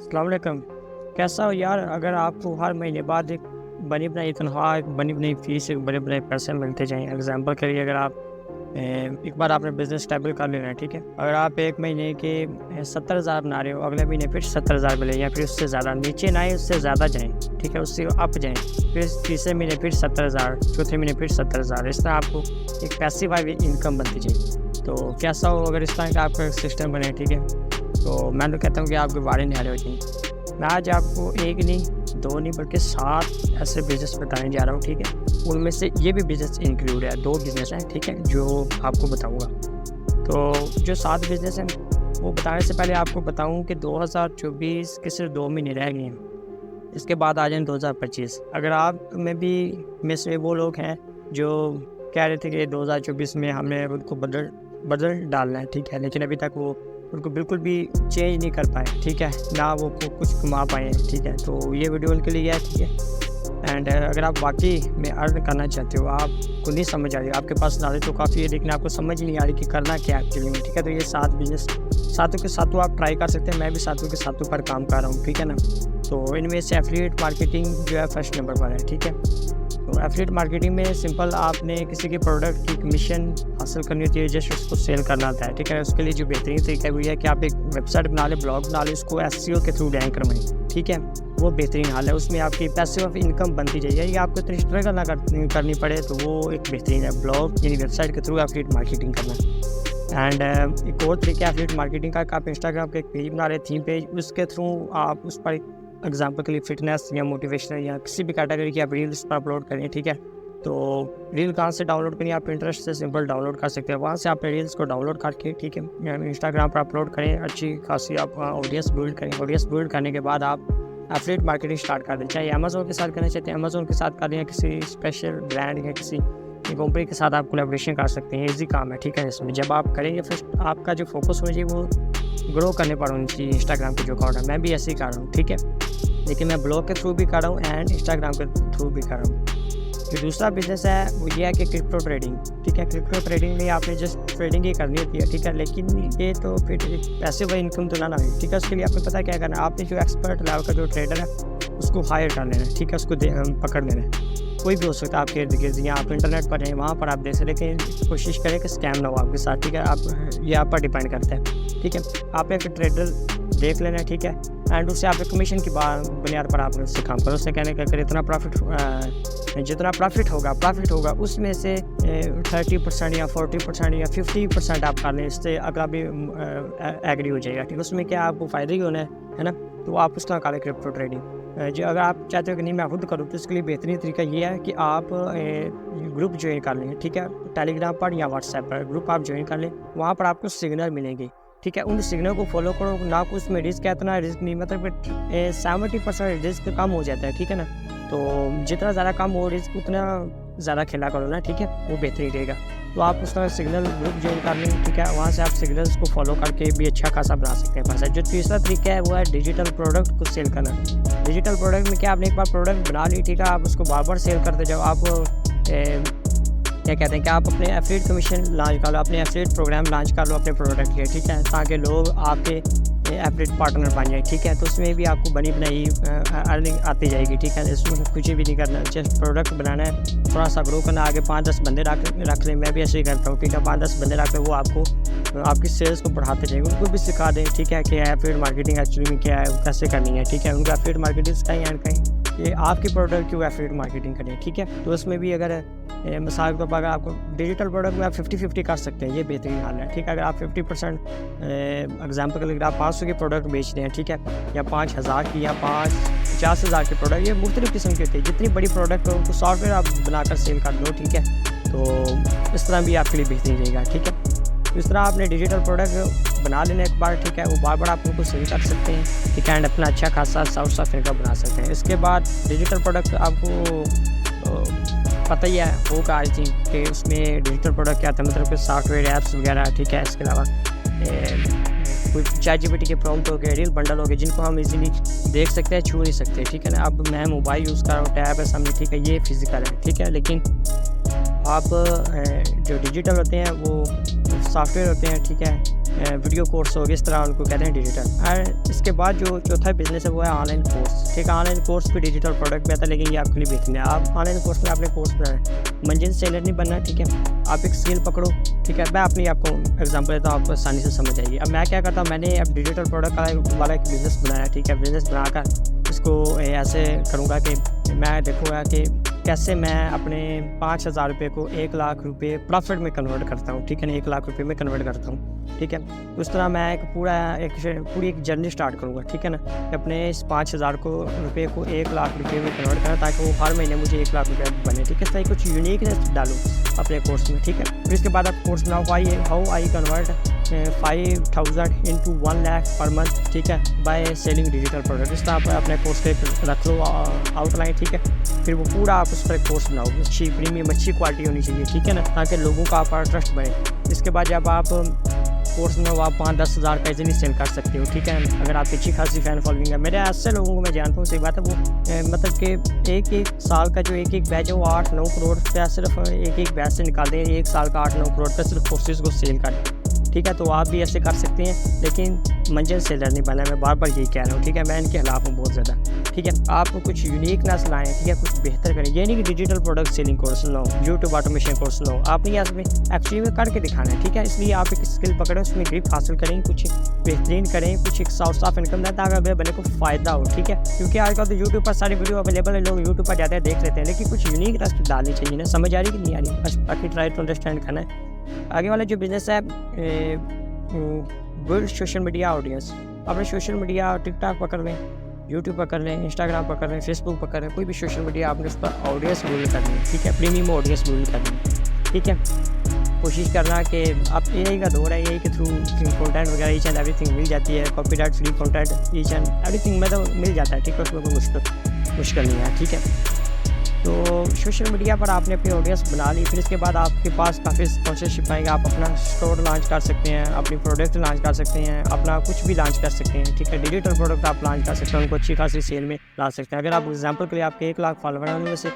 अस्सलाम वालेकुम। कैसा हो यार? अगर आपको हर महीने बाद एक बनी बनाई तनख्वाह, एक बनी बनाई फ़ीस, एक बने बनाए पैसे मिलते जाएँ। एग्ज़ाम्पल के लिए अगर आप एक बार आपने बिज़नेस स्टेबल कर लेना है, ठीक है? अगर आप एक महीने के 70,000 बना रहे हो, अगले महीने फिर 70,000 मिले या फिर उससे ज़्यादा, नीचे ना आए उससे ज़्यादा जाएँ, ठीक है? उससे अप जाएँ। फिर तीसरे महीने फिर 70,000, चौथे महीने फिर 70,000, इस तरह आपको एक पैसिव वाली इनकम बनती जाएगी। तो कैसा हो अगर इस तरह का आपका सिस्टम बने, ठीक है? तो मैं तो कहता हूँ कि आपके वारे न्यारे हो जाएंगे। मैं आज आपको एक नहीं, दो नहीं, बल्कि 7 ऐसे बिज़नेस बताने जा रहा हूँ, ठीक है? उनमें से ये भी बिज़नेस इंक्लूड है, 2 बिज़नेस हैं, ठीक है? जो आपको बताऊँगा। तो जो 7 बिज़नेस हैं, वो बताने से पहले आपको बताऊँ कि 2024 के सिर्फ 2 महीने रह गए हैं। इसके बाद आ जाएँ 2025। अगर आप में से वो लोग हैं जो कह रहे थे कि 2024 में हमने उनको बदल डालना है, ठीक है? लेकिन अभी तक वो उनको बिल्कुल भी चेंज नहीं कर पाए, ठीक है? ना वो कुछ कमा पाए हैं, ठीक है? तो ये वीडियो उनके लिए है, ठीक है? एंड अगर आप वाकई में अर्न करना चाहते हो, आपको नहीं समझ आ रही, आपके पास नॉलेज तो काफ़ी है लेकिन आपको समझ नहीं आ रही कि करना क्या है एक्चुअली में, ठीक है? तो ये 7 बिज़नेस सातों के सातों आप ट्राई कर सकते हैं। मैं भी सातों के सातों पर काम कर रहा हूँ, ठीक है ना? तो इनमें से एफिलिएट मार्केटिंग जो है फर्स्ट नंबर पर है, ठीक है? तो एफिलिएट मार्केटिंग में सिंपल आपने किसी के प्रोडक्ट की कमीशन हासिल करनी होती है, जस्ट उसको सेल करना होता है, ठीक है? उसके लिए जो बेहतरीन तरीका है वो है कि आप एक वेबसाइट बना लें, ब्लॉग बना लें, उसको एसईओ के थ्रू रैंक करवाएं, ठीक है? वो बेहतरीन हाल है, उसमें आपकी पैसिव ऑफ इनकम बनती जाएगी। या आपको इतनी स्ट्रगल ना करनी पड़े, तो वो एक बेहतरीन है, ब्लॉग यानी वेबसाइट के थ्रू एफिलिएट मार्केटिंग करना। एंड एक और तरीका है एफिलिएट मार्केटिंग का, आप इंस्टाग्राम पे एक पेज बना रहे, थीम पेज, उसके थ्रू आप उस पर एग्जाम्पल के लिए फिटनेस या मोटिवेशनल या किसी भी कैटेगरी की आप रील्स पर अपलोड करें, ठीक है? तो रील कहाँ से डाउनलोड करें? आप इंटरेस्ट से सिंपल डाउनलोड कर सकते हैं, वहाँ से आप रील्स को डाउनलोड करके, ठीक है, इंस्टाग्राम पर अपलोड करें, अच्छी खासी आप ऑडियंस बिल्ड करें। ऑडियंस बिल्ड करने के बाद आप एफिलिएट मार्केटिंग स्टार्ट कर दें, चाहे अमेज़न के साथ करना चाहते हैं अमेज़न के साथ कर दें, या किसी स्पेशल ब्रांड या किसी कंपनी के साथ आप कोलैबोरेशन कर सकते हैं। ईजी काम है, ठीक है? इसमें जब आप करेंगे फिर आपका जो फोकस होना चाहिए वो ग्रो करने पर होनी चाहिए। इंस्टाग्राम के जो अकाउंट है, मैं भी ऐसे ही कर रहा हूँ, ठीक है? लेकिन मैं ब्लॉग के थ्रू भी कर रहा हूँ एंड इंस्टाग्राम के थ्रू भी कर रहा हूँ। जो दूसरा बिज़नेस है वो ये है कि क्रिप्टो ट्रेडिंग, ठीक है? क्रिप्टो ट्रेडिंग में आपने जस्ट ट्रेडिंग ही करनी होती है, ठीक है? लेकिन ये तो फिर पैसे वाली इनकम तो ना हो, ठीक है? उसके लिए आपको पता है क्या करना है? आपने जो एक्सपर्ट लेवल का जो ट्रेडर है उसको हायर कर लेना है, ठीक है? उसको पकड़ लेना है। कोई भी हो सकता है आपके इर्द गिर्द, या आप इंटरनेट पर हैं वहाँ पर आप देख सकते, लेकिन कोशिश करें कि स्कैम ना हो आपके साथ, ठीक है? आप ये आप पर डिपेंड करता है, ठीक है? आपने एक ट्रेडर देख लेना है, ठीक है? एंड उससे आप कमीशन की बुनियाद पर आपने उससे काम करो। उससे कहने का इतना जितना प्रॉफिट होगा उसमें से 30% या 40% या 50% आप कर लें, इससे अगला भी एग्री हो जाएगा, ठीक है? उसमें क्या आपको फ़ायदा ही होना है ना? तो आप उस तरह करें क्रिप्टो ट्रेडिंग। जो अगर आप चाहते हो कि नहीं मैं खुद करूँ, तो इसके लिए बेहतरीन तरीका ये है कि आप ग्रुप ज्वाइन कर लें, ठीक है? टेलीग्राम पर या व्हाट्सएप पर ग्रुप आप ज्वाइन कर लें, वहाँ पर आपको सिग्नल मिलेंगे, ठीक है? उन सिग्नल को फॉलो करो, ना कुछ उसमें रिस्क है, इतना रिस्क नहीं, मतलब 70% रिस्क कम हो जाता है, ठीक है ना? तो जितना ज़्यादा कम हो रिस्क उतना ज़्यादा खेला करो ना, ठीक है? वो बेहतरीन रहेगा। तो आप उस तरह सिग्नल ग्रुप ज्वाइन कर लें, ठीक है? वहाँ से आप सिग्नल्स को फॉलो करके भी अच्छा खासा बना सकते हैं पैसा। जो तीसरा तरीका है वो है डिजिटल प्रोडक्ट को सेल करना। डिजिटल प्रोडक्ट में क्या, आपने एक बार प्रोडक्ट बना ली, ठीक है? आप उसको बार बार सेल करते जाओ। आप क्या कहते हैं कि आप अपने एफिलिएट कमीशन लॉन्च कर लो, अपने एफिलिएट प्रोग्राम लॉन्च कर लो अपने प्रोडक्ट के, ठीक है? ताकि लोग आपके एफिलिएट पार्टनर बन जाए, ठीक है? तो उसमें भी आपको बनी बनाई अर्निंग आती जाएगी, ठीक है? इसमें कुछ भी नहीं करना, जस्ट प्रोडक्ट बनाना है, थोड़ा सा ग्रो करना, आगे 5-10 बंदे रख लें। मैं भी ऐसे ही करता हूँ, ठीक है? 5-10 बंदे रख लें, वो आपको आपकी सेल्स को बढ़ाते जाएंगे। उनको भी सिखा दें, ठीक है, कि एफिलिएट मार्केटिंग एक्चुअली में क्या है, वो कैसे करनी है, ठीक है? उनको एफिलिएट मार्केटिंग सिखाएं एंड कहीं कि आपकी प्रोडक्ट की वो एफिलिएट मार्केटिंग करें, ठीक है? तो उसमें भी अगर मिसाल के तौर पर अगर आपको डिजिटल प्रोडक्ट में आप 50-50 कर सकते हैं, ये बेहतरीन हाल है, ठीक है? अगर आप 50% एग्जाम्पल के लिए अगर आप 500 की प्रोडक्ट बेच रहे हैं, ठीक है? या 5,000 की या 50,000 की प्रोडक्ट, ये मुख्तलिफ किस्म की होती है। जितनी बड़ी प्रोडक्ट हो उनको सॉफ्टवेयर आप बनाकर सेल कर दो, ठीक है? तो इस तरह भी आपके लिए बेहतरीन रहेगा, ठीक है? तो इस तरह आपने डिजिटल प्रोडक्ट बना लेना एक बार, ठीक है? वो बार बार आप उनको सेल कर सकते हैं, ठीक है? एंड अपना अच्छा खासा सोर्स ऑफ इनकम बना सकते हैं। इसके बाद डिजिटल प्रोडक्ट आपको पता ही है होगा आई थिंक कि उसमें डिजिटल प्रोडक्ट क्या था, मतलब कि सॉफ्टवेयर ऐप्स वगैरह, ठीक है? इसके अलावा कोई ChatGPT के प्रॉम्प्ट हो गए, रील बंडल हो गए, जिनको हम इजीली देख सकते हैं, छू नहीं सकते, ठीक है ना? अब मैं मोबाइल यूज़ कर रहा हूँ, टैब है सामने, ठीक है? ये फिजिकल है, ठीक है? लेकिन आप जो डिजिटल होते हैं वो सॉफ्टवेयर होते हैं, ठीक है? वीडियो कोर्स हो गए, इस तरह उनको कहते हैं डिजिटल। और इसके बाद जो चौथा बिजनेस है वो है ऑनलाइन कोर्स। ठीक है, ऑनलाइन कोर्स भी डिजिटल प्रोडक्ट बेहतर, लेकिन ये आपके लिए बेहतरीन है। आप ऑनलाइन कोर्स में आपने कोर्स बनाना है, मंजिल सेलर नहीं बनना। ठीक है, आप एक स्किल पकड़ो। ठीक है, मैं अपनी आपको एग्जांपल देता हूँ, आपको आसानी से समझ आएगी। अब मैं क्या करता हूँ, मैंने अब डिजिटल प्रोडक्ट वाला एक बिज़नेस बनाया। ठीक है, बिज़नेस बनाकर इसको ऐसे करूँगा कि मैं देखूँगा कि कैसे मैं अपने 5,000 रुपये को 1 लाख रुपये प्रॉफिट में कन्वर्ट करता हूँ। ठीक है ना, 1 लाख रुपये में कन्वर्ट करता हूँ। ठीक है, उस तरह मैं एक पूरी एक जर्नी स्टार्ट करूँगा। ठीक है ना, अपने इस 5,000 रुपये को 1 लाख रुपये में कन्वर्ट करें, ताकि वो हर महीने मुझे 1 लाख रुपये बने। ठीक है, इस तरह कुछ यूनिकनेस डालूँ अपने कोर्स में। ठीक है, फिर इसके बाद आप कोर्स बनाओ, how I convert 5,000 into 1 lakh per month. ठीक है, बाय सेलिंग डिजिटल प्रोडक्ट। इस तरह आप अपने कोर्स के रख लो आउटलाइन। ठीक है, फिर वो पूरा आप उस पर कोर्स बनाओ, अच्छी प्रीमियम अच्छी क्वालिटी होनी चाहिए। ठीक है ना, ताकि लोगों का आप ट्रस्ट बने। इसके बाद जब आप कोर्स में आप 5-10 हज़ार का इजीली सेल कर सकते हो। ठीक है, अगर आपकी अच्छी खासी फ़ैन फॉलोइंग है, मेरे ऐसे लोगों को मैं जानता हूँ, सही बात है, वो मतलब कि एक साल का जो एक बैच है वो 8-9 करोड़ रुपया सिर्फ एक बैच से निकालते हैं। 1 साल का 8-9 करोड़ रुपया सिर्फ कोर्सेज को सेल कर। ठीक है, तो आप भी ऐसे कर सकते हैं, लेकिन मंजिल सेलर नहीं बनना। मैं बार बार यही कह रहा हूँ। ठीक है, मैं इनके खिलाफ हूँ बहुत ज़्यादा। ठीक है, आपको कुछ यूनिकनेस लाएँ। ठीक है, कुछ बेहतर करें। ये नहीं कि डिजिटल प्रोडक्ट सेलिंग कोर्स लो, यूट्यूब ऑटोमेशन कोर्स लो, आपने इसमें एक्चुअली में करके दिखाना है। ठीक है, इसलिए आप एक स्किल पकड़ें, उसमें ग्रिप हासिल करें, कुछ बेहतरीन करें, कुछ एक सोर्स ऑफ इनकम दें, ताकि अगले बंदे को फ़ायदा हो। ठीक है, क्योंकि आजकल तो यूट्यूब पर सारी वीडियो अवेलेबल है, लोग यूट्यूब पर जाते हैं देख लेते हैं, लेकिन कुछ यूनिकनेस डालनी चाहिए ना। समझ आ रही कि नहीं आ रही, बस बाकी ट्राई टू अंडरस्टैंड करना है। आगे वाला जो बिजनेस है, बिल्ड सोशल मीडिया ऑडियंस। अपने सोशल मीडिया टिकटॉक पकड़ लें, यूट्यूब पकड़ लें, इंस्टाग्राम पकड़ लें, फेसबुक पकड़ लें, कोई भी सोशल मीडिया आपने उस पर ऑडियंस बिल्ड करनी है। ठीक है, प्रीमियम ऑडियंस बिल्ड करनी है। ठीक है, कोशिश करना कि आप एआई का दौर है, एआई के थ्रू कंटेंट वगैरह ईच एंड एवरीथिंग मिल जाती है, copyright free content each and everything में तो मिल जाता है। ठीक है, उसमें कोई मुश्किल नहीं है। ठीक है, तो सोशल मीडिया पर आपने अपनी ऑडियंस बना ली, फिर इसके बाद आपके पास काफ़ी स्पॉन्सरशिप आएंगे। आप अपना स्टोर लॉन्च कर सकते हैं, अपनी प्रोडक्ट लॉन्च कर सकते हैं, अपना कुछ भी लॉन्च कर सकते हैं। ठीक है, डिजिटल प्रोडक्ट आप लॉन्च कर सकते हैं, उनको अच्छी खासी सेल में ला सकते हैं। अगर आप एग्जांपल के लिए आपके 1 लाख फॉलोवर हैं, उनमें से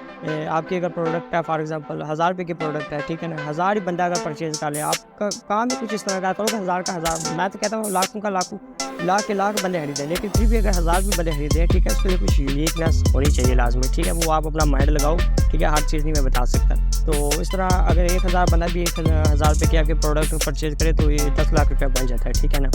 आपकी अगर प्रोडक्ट है, फॉर एग्जांपल 1,000 रुपये की प्रोडक्ट है। ठीक है ना, 1,000 ही बंदा अगर परचेज कर ले, आपका काम ही कुछ इस तरह का करो, 1,000 का 1,000। मैं तो कहता हूँ लाखों का लाखों, लाख के लाख बंदे खरीदें, लेकिन फिर भी अगर 1,000 भी बंदे खरीदें, ठीक है, उसके लिए कुछ यूनिकनेस होनी चाहिए लाजमी। ठीक है, वो आप अपना माइंड लगाओ। ठीक है, हर चीज़ नहीं मैं बता सकता। तो इस तरह अगर 1,000 बंदा भी 1,000 रुपये के आपके प्रोडक्ट परचेज करे, तो ये 10 लाख रुपया बन जाता है। ठीक है ना,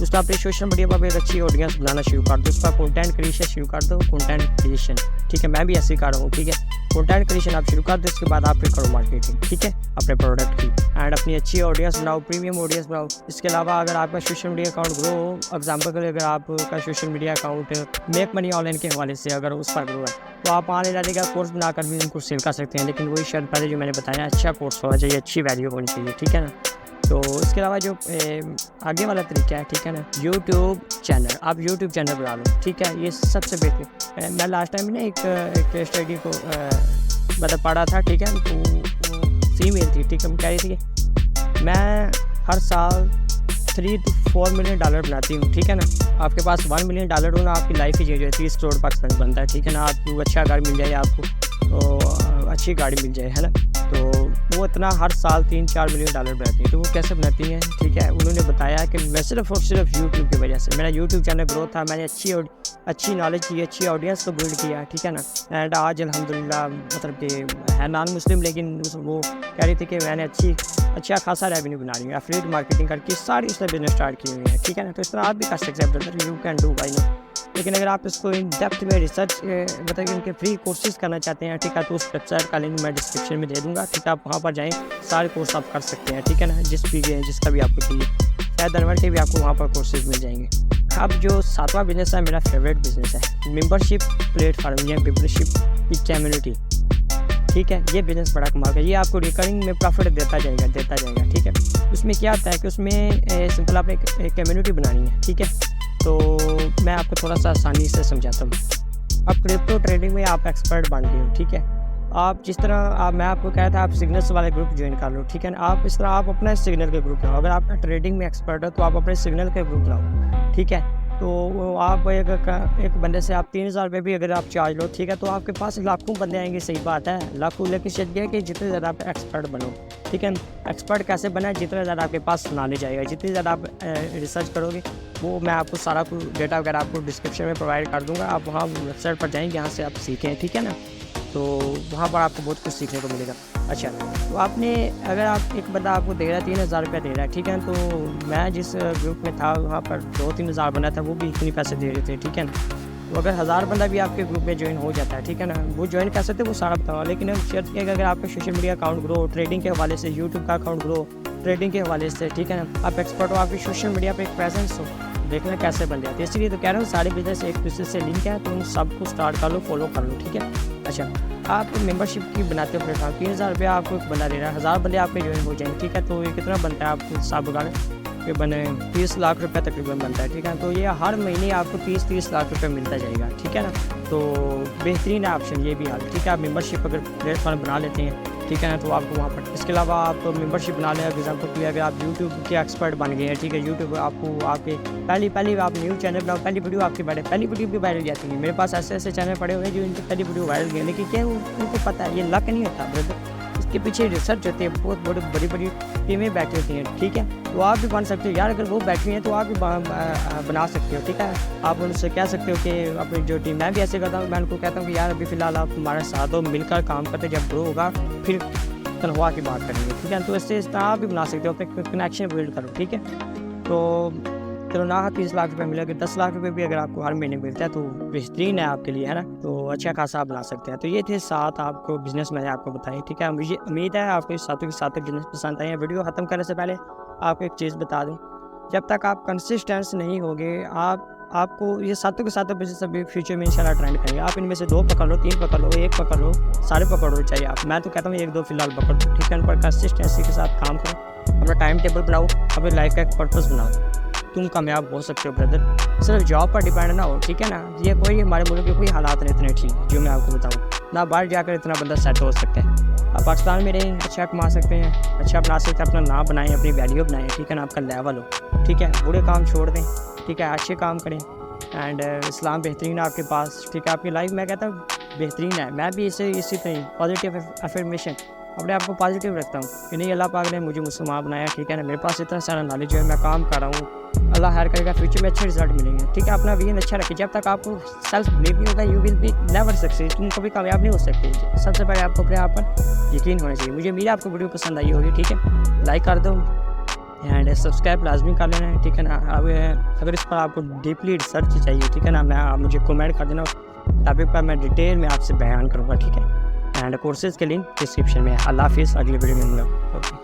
उसको अपने सोशल मीडिया पर एक अच्छी ऑडियंस बनाना शुरू कर दो, उसका कंटेंट क्रिएशन शुरू कर दो, कंटेंट क्रिएशन। ठीक है, मैं भी ऐसे ही कर रहा हूँ। ठीक है, कंटेंट क्रिएशन आप शुरू कर दो, इसके बाद आप फिर करो मार्केटिंग। ठीक है, अपने प्रोडक्ट की, एंड अपनी अच्छी ऑडियंस बनाओ, प्रीमियम ऑडियंस बनाओ। इसके अलावा अगर आपका सोशल मीडिया अकाउंट ग्रो हो, एग्जाम्पल के लिए अगर आपका social media account make money online के हवाले से अगर उस पर ग्रो है, तो आप आने जाने का कोर्स बनाकर भी उनको सेल कर सकते हैं। लेकिन वही शर्त पहले जो मैंने बताया, अच्छा कोर्स होना चाहिए, अच्छी वैल्यू होनी चाहिए। ठीक है ना, तो इसके अलावा जो आगे वाला तरीका है, ठीक है ना, यूट्यूब चैनल। आप यूट्यूब चैनल बना लो। ठीक है, ये सबसे बेहतर। मैं लास्ट टाइम ना एक स्टडी को मतलब पढ़ा था। ठीक है, तो फीमेल थी। ठीक है, कह रही थी कि मैं हर साल $3 to $4 मिलियन बनाती हूँ। ठीक है ना, आपके पास $1 मिलियन हो ना, आपकी लाइफ ही चेंज है, 30 करोड़ पाकिस्तान बनता है। ठीक है ना, आपको अच्छा घर मिल जाए, आपको तो अच्छी गाड़ी मिल जाए, है ना। तो वो इतना हर साल $3-4 मिलियन बनाती है। तो वो कैसे बनाती हैं? ठीक है, उन्होंने बताया कि मैं सिर्फ और सिर्फ यूट्यूब की वजह से, मेरा यूट्यूब चैनल ग्रोथ था, मैंने अच्छी नॉलेज की, अच्छी ऑडियंस को बिल्ड किया। ठीक है ना, एंड आज अल्हम्दुलिल्लाह मतलब कि है नॉन मुस्लिम, लेकिन वो कह रही थी कि मैंने अच्छा खासा रेवेन्यू बना रही हूँ, एफिलिएट मार्केटिंग करके सारी उसने बिजनेस स्टार्ट की हुई है। ठीक है ना, तो इस तरह आप भी कर सकते हैं brother, you can do by no. लेकिन अगर आप इसको इन डेप्थ में रिसर्च मतलब इनके फ्री कोर्सेज करना चाहते हैं, ठीक है, तो उस वेबसाइट का लिंक मैं डिस्क्रिप्शन में दे दूँगा। ठीक है, आप वहाँ पर जाएँ, सारे कोर्स आप कर सकते हैं। ठीक है ना, जिसका भी आपको चाहिए, शायद अनवर्टी भी आपको वहाँ पर कोर्सेज मिल जाएंगे। अब जो 7वां बिजनेस है, मेरा फेवरेट बिजनेस है, मेंबरशिप प्लेटफॉर्म या मेंबरशिप कम्युनिटी। ठीक है, ये बिजनेस बड़ा कमाल का, ये आपको रिकरिंग में प्रॉफिट देता जाएगा। ठीक है, उसमें क्या होता है कि उसमें सिंपल आपने एक कम्युनिटी बनानी है। ठीक है, तो मैं आपको थोड़ा सा आसानी से समझाता हूँ। अब क्रिप्टो ट्रेडिंग में आप एक्सपर्ट बन गए हो। ठीक है, आप जिस तरह मैं आपको कहा था आप सिग्नल्स वाले ग्रुप ज्वाइन कर लो। ठीक है, आप इस तरह आप अपना सिग्नल के ग्रुप लाओ। अगर आप ट्रेडिंग में एक्सपर्ट हो तो आप अपने सिग्नल के ग्रुप लाओ। ठीक है, तो आप एक बंदे से आप 3,000 रुपये भी अगर आप चार्ज लो, ठीक है, तो आपके पास लाखों बंदे आएंगे, सही बात है, लाखों। लेकिन शर्त यह है कि जितने ज़्यादा आप एक्सपर्ट बनो। ठीक है। एक्सपर्ट कैसे बना, जितना ज़्यादा आपके पास नॉलेज आएगा, जितनी ज़्यादा आप रिसर्च करोगे, वो मैं आपको सारा कुछ डेटा वगैरह आपको डिस्क्रिप्शन में प्रोवाइड कर दूँगा। आप वहाँ वेबसाइट पर जाएंगे, यहाँ से आप सीखें, ठीक है ना। तो वहाँ पर आपको बहुत कुछ सीखने को मिलेगा। अच्छा, तो आपने अगर आप एक बंदा आपको दे रहा है 3,000 रुपया दे रहा है, ठीक है। तो मैं जिस ग्रुप में था वहाँ पर 2-3 हज़ार बना था, वो भी इतने पैसे दे रहे थे, ठीक है ना। तो अगर 1000 बंदा भी आपके ग्रुप में ज्वाइन हो जाता है, ठीक है ना, वो ज्वाइन कर सकते हैं, वो सारा बताऊँगा। लेकिन शर्त ये है कि अगर आपका social media account grow, trading के हवाले से यूट्यूब का अकाउंट ग्रो, ट्रेडिंग के हवाले से, ठीक है ना, आप एक्सपर्ट हो, आपकी सोशल मीडिया पर एक प्रेजेंस हो, देखना कैसे बन जाती है। इसलिए तो कह रहा हूँ सारे बिजनेस एक दूसरे से लिंक है, तो उन सबको स्टार्ट कर लो, फॉलो कर लो, ठीक है। अच्छा, आप मेंबरशिप की बनाते हो प्लेटफॉर्म, 3000 रुपया आपको एक बंदा दे रहा है, 1000 बंदे आपके ज्वाइन हो जाएंगे, ठीक है। तो ये कितना बनता है आपको हिसाब लगा के बने 30 लाख रुपये तकरीबन बनता है, ठीक है। तो ये हर महीने आपको 30-30 लाख रुपये मिलता जाएगा, ठीक है ना। तो बेहतरीन है ऑप्शन ये भी हाल, ठीक है। आप मेंबरशिप अगर प्लेटफॉर्म बना लेते हैं, ठीक है ना, तो आपको वहाँ पर, इसके अलावा आप मेंबरशिप बना लें। एग्जाम्पल के लिए अगर आप यूट्यूब के एक्सपर्ट बन गए हैं, ठीक है, यूट्यूब आपको आपके पहली आप न्यू चैनल बनाओ, पहली वीडियो आपकी पहली वीडियो भी वायरल जाती है। मेरे पास ऐसे चैनल पड़े हुए हैं जो इनकी पहली वीडियो वायरल गई, लेकिन क्या उनको पता है, ये लक नहीं होता ब्रदर, इसके पीछे रिसर्च होती है, बहुत बड़ी टीमें बैठी होती हैं, ठीक है। तो आप भी बन सकते हो यार, अगर वो बैठी हैं तो आप भी बना सकते हो, ठीक है। आप उनसे कह सकते हो कि अपनी जो टीम, मैं भी ऐसे करता हूँ, मैं उनको कहता हूँ कि यार अभी फ़िलहाल आप हमारे साथ हो, मिलकर काम करते, जब ग्रो होगा फिर तनख्वाह की बात करेंगे, ठीक है। तो इससे इस तरह आप भी बना सकते हो, अपने कनेक्शन बिल्ड करो, ठीक है। तो चलो ना 30 लाख रुपये मिलेगा, 10 लाख रुपये भी अगर आपको हर महीने मिलता है तो बेहतरीन है आपके लिए, है ना। तो अच्छा खासा आप बना सकते हैं। तो ये थे 7 आपको बिज़नेस मैंने आपको बताई, ठीक है। मुझे उम्मीद है आपको इस 7 के 7 बिज़नेस पसंद आए हैं। वीडियो ख़त्म करने से पहले आपको एक चीज़ बता दूँ, जब तक आप कंसिस्टेंस नहीं होगे, आपको ये 7 के 7 बिज़नेस अभी फ्यूचर में इंशाल्लाह ट्रेंड करेंगे। आप इनमें से 2 पकड़ लो, 3 पकड़ लो, 1 पकड़ लो, सारे पकड़ो चाहिए आप। मैं तो कहता हूँ 1-2 फिलहाल पकड़ लो, ठीक है। पर कंसिस्टेंसी के साथ काम करो, अपना टाइम टेबल बनाओ, अपनी लाइफ का एक पर्पस बनाओ, तुम कामयाब हो सकते हो ब्रदर। सिर्फ जॉब पर डिपेंड ना हो, ठीक है ना। ये कोई हमारे मुल्क के कोई हालात नहीं इतने ठीक जो मैं आपको बताऊँ, ना बाहर जाकर इतना बंदा सेट हो सकता है। आप पाकिस्तान में रहें, अच्छा कमा सकते हैं, अच्छा बना सकते हैं, अपना नाम बनाएं, अपनी वैल्यू बनाएं, ठीक है ना, आपका लेवल हो, ठीक है। बुरे काम छोड़ दें, ठीक है, अच्छे काम करें। एंड इस्लाम बेहतरीन है आपके पास, ठीक है। आपकी लाइफ मैं कहता हूँ बेहतरीन है। मैं भी इसी तरह पॉजिटिव अफर्मेशन अपने आप को पॉजिटिव रखता हूँ कि नहीं, अल्लाह पाक ने मुझे मुसलमान बनाया, ठीक है ना। मेरे पास इतना सारा नॉलेज है, मैं काम कर रहा हूँ, अल्लाह खैर करेगा, फ्यूचर में अच्छे रिजल्ट मिलेंगे, ठीक है। अपना विजन अच्छा रखिए। जब तक आपको सेल्फ बिलीव नहीं होगा, you will be never success, तुम कभी कामयाब नहीं हो सकते। सबसे पहले आपको अपने आप पर यकीन होना चाहिए। मुझे उम्मीद है आपको वीडियो पसंद आई होगी, ठीक है। लाइक कर दो एंड सब्सक्राइब लाजमी कर लेना है, ठीक है ना। अब अगर इस पर आपको डीपली रिसर्च चाहिए, ठीक है ना, आप मुझे कमेंट कर देना, टॉपिक पर मैं डिटेल में आपसे बयान करूँगा, ठीक है। एंड कोर्सेज़ के लिंक डिस्क्रिप्शन में है। अल्लाह हाफिज़, अगले वीडियो में मिलूँगा। ओके।